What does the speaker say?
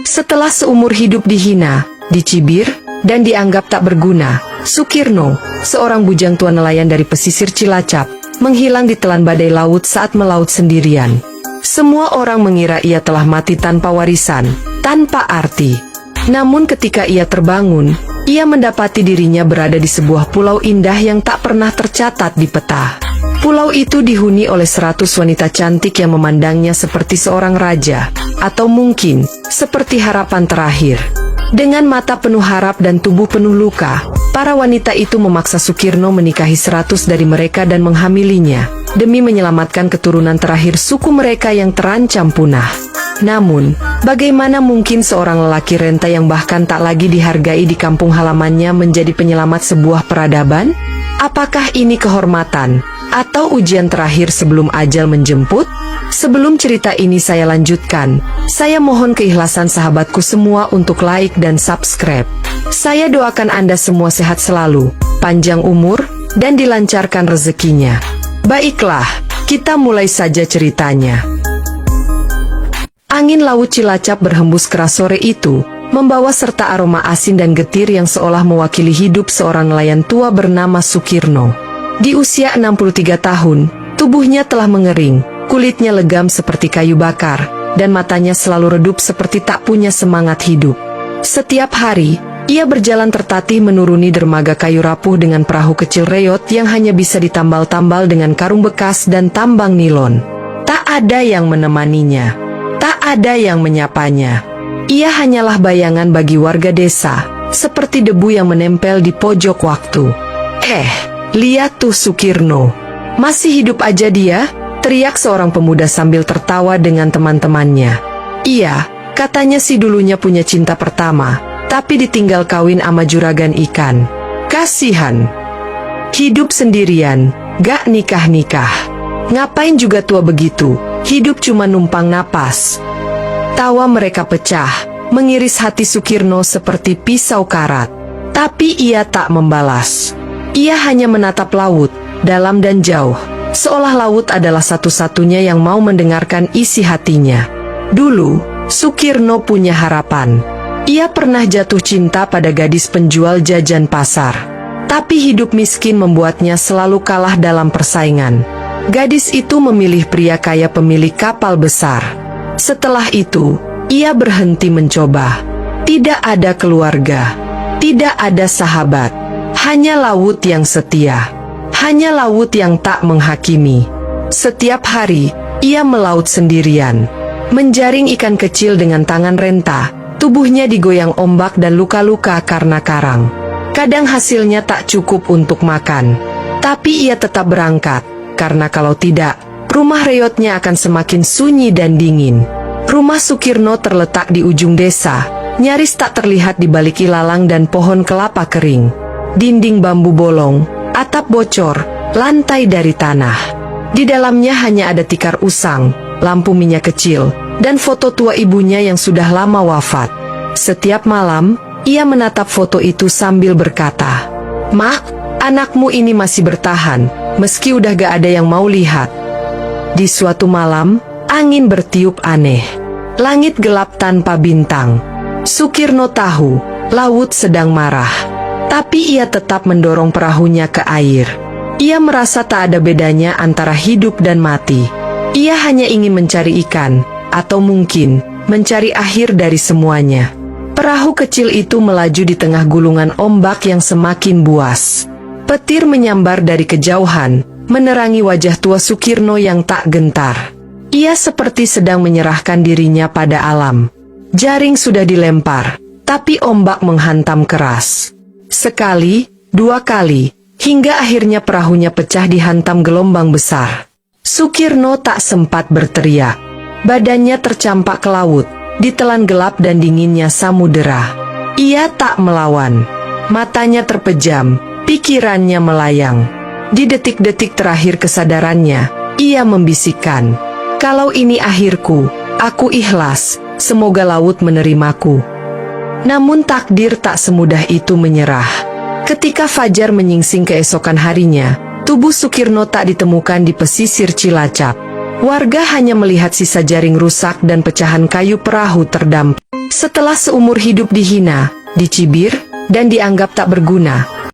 Setelah seumur hidup dihina, dicibir, dan dianggap tak berguna, Sukirno, seorang bujang tua nelayan dari pesisir Cilacap, menghilang di telan badai laut saat melaut sendirian. Semua orang mengira ia telah mati tanpa warisan, tanpa arti. Namun ketika ia terbangun, ia mendapati dirinya berada di sebuah pulau indah yang tak pernah tercatat di peta. Pulau itu dihuni oleh 100 wanita cantik yang memandangnya seperti seorang raja, atau mungkin seperti harapan terakhir. Dengan mata penuh harap dan tubuh penuh luka, para wanita itu memaksa Sukirno menikahi 100 dari mereka dan menghamilinya, demi menyelamatkan keturunan terakhir suku mereka yang terancam punah. Namun, bagaimana mungkin seorang lelaki renta yang bahkan tak lagi dihargai di kampung halamannya menjadi penyelamat sebuah peradaban? Apakah ini kehormatan, atau ujian terakhir sebelum ajal menjemput? Sebelum cerita ini saya lanjutkan, saya mohon keikhlasan sahabatku semua untuk like dan subscribe. Saya doakan Anda semua sehat selalu, panjang umur, dan dilancarkan rezekinya. Baiklah, kita mulai saja ceritanya. Angin laut Cilacap berhembus keras sore itu, membawa serta aroma asin dan getir yang seolah mewakili hidup seorang nelayan tua bernama Sukirno. Di usia 63 tahun, tubuhnya telah mengering, kulitnya legam seperti kayu bakar, dan matanya selalu redup seperti tak punya semangat hidup. Setiap hari, ia berjalan tertatih menuruni dermaga kayu rapuh dengan perahu kecil reyot yang hanya bisa ditambal-tambal dengan karung bekas dan tambang nilon. Tak ada yang menemaninya. Tak ada yang menyapanya. Ia hanyalah bayangan bagi warga desa, seperti debu yang menempel di pojok waktu. Lihat tuh Sukirno. Masih hidup aja dia? Teriak seorang pemuda sambil tertawa dengan teman-temannya. Iya, katanya sih dulunya punya cinta pertama, tapi ditinggal kawin sama juragan ikan. Kasihan. Hidup sendirian, gak nikah-nikah. Ngapain juga tua begitu, hidup cuma numpang napas. Tawa mereka pecah, mengiris hati Sukirno seperti pisau karat. Tapi ia tak membalas. Ia hanya menatap laut, dalam dan jauh, seolah laut adalah satu-satunya yang mau mendengarkan isi hatinya. Dulu, Sukirno punya harapan. Ia pernah jatuh cinta pada gadis penjual jajan pasar. Tapi hidup miskin membuatnya selalu kalah dalam persaingan. Gadis itu memilih pria kaya pemilik kapal besar. Setelah itu, ia berhenti mencoba. Tidak ada keluarga. Tidak ada sahabat. Hanya laut yang setia. Hanya laut yang tak menghakimi. Setiap hari, ia melaut sendirian. Menjaring ikan kecil dengan tangan renta, tubuhnya digoyang ombak dan luka-luka karena karang. Kadang hasilnya tak cukup untuk makan. Tapi ia tetap berangkat, karena kalau tidak, rumah reyotnya akan semakin sunyi dan dingin. Rumah Sukirno terletak di ujung desa, nyaris tak terlihat di balik ilalang dan pohon kelapa kering. Dinding bambu bolong, atap bocor, lantai dari tanah. Di dalamnya hanya ada tikar usang, lampu minyak kecil, dan foto tua ibunya yang sudah lama wafat. Setiap malam, ia menatap foto itu sambil berkata, "Mak, anakmu ini masih bertahan, meski udah gak ada yang mau lihat." Di suatu malam, angin bertiup aneh. Langit gelap tanpa bintang. Sukirno tahu, laut sedang marah. Tapi ia tetap mendorong perahunya ke air. Ia merasa tak ada bedanya antara hidup dan mati. Ia hanya ingin mencari ikan, atau mungkin mencari akhir dari semuanya. Perahu kecil itu melaju di tengah gulungan ombak yang semakin buas. Petir menyambar dari kejauhan, menerangi wajah tua Sukirno yang tak gentar. Ia seperti sedang menyerahkan dirinya pada alam. Jaring sudah dilempar, tapi ombak menghantam keras. Sekali, dua kali, hingga akhirnya perahunya pecah dihantam gelombang besar. Sukirno tak sempat berteriak. Badannya tercampak ke laut, ditelan gelap dan dinginnya samudera. Ia tak melawan. Matanya terpejam, pikirannya melayang. Di detik-detik terakhir kesadarannya, ia membisikkan, "Kalau ini akhirku, aku ikhlas, semoga laut menerimaku." Namun takdir tak semudah itu menyerah. Ketika fajar menyingsing keesokan harinya, tubuh Sukirno tak ditemukan di pesisir Cilacap. Warga hanya melihat sisa jaring rusak dan pecahan kayu perahu terdampar. Setelah seumur hidup dihina, dicibir, dan dianggap tak berguna,